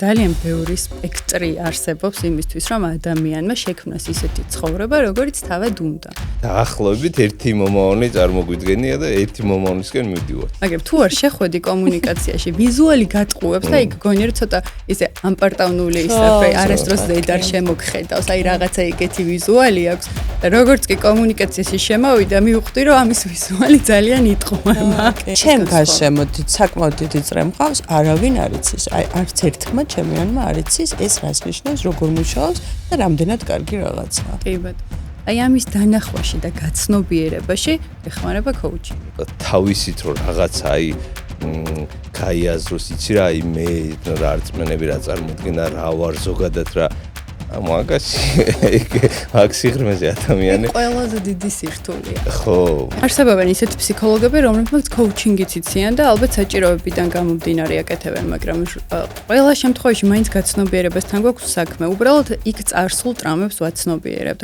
ძალიან ბევრი სპექტრი არსებობს იმისთვის, რომ ადამიანმა შექმნას ისეთი ცხოვრება, როგორიც თავად უნდა. დაახლოებით ერთი მომავალი წარმოგვიდგენია და ერთი მომავლისკენ მივდივართ. მაგრამ თუ არ შეხვედი კომუნიკაციაში, ვიზუალი გატყუებს და იქ გონი რომ ცოტა ისე ამპარტავნული ისე არასდროს ზედარ შემოგხედავს, აი რაღაცა ეგეთი ვიზუალი აქვს. და როგორც კი კომუნიკაციაში შემოვიდა, მივხვდი რომ ამის ვიზუალი ძალიან იტყუება. ჩემ გარშემოდით საკმაოდ დიდი წრე მყავს, არავინ არ იცის. აი არც ერთმა ჩემიანმა არ იცის ეს რას ნიშნავს, როგორ მუშაობს და რამდენად კარგი რაღაცაა. კი ბატონო. აი ამის დანახვაში და გაცნობიერებაში ეხმარება კოუჩინგი. თავისით რომ რაღაცა აი გაიაზროს იცი რა, აი მე რა რწმენები რა წარმოდგენა რა ვარ ზოგადად რა მაგაში აქ სიღრმეზე ადამიანი ყველაზე დიდი სირთულეა. ხო. არსებობენ ისეთი ფსიქოლოგები, რომლებმაც კოუჩინგიც იციან და ალბათ საჭიროებიდან გამომდინარე აკეთებენ, მაგრამ ყველა შემთხვევაში მაინც გაცნობიერებასთან გვაქვს საქმე. უბრალოდ იქ წარსულ ტრამებს ვაცნობიერებთ.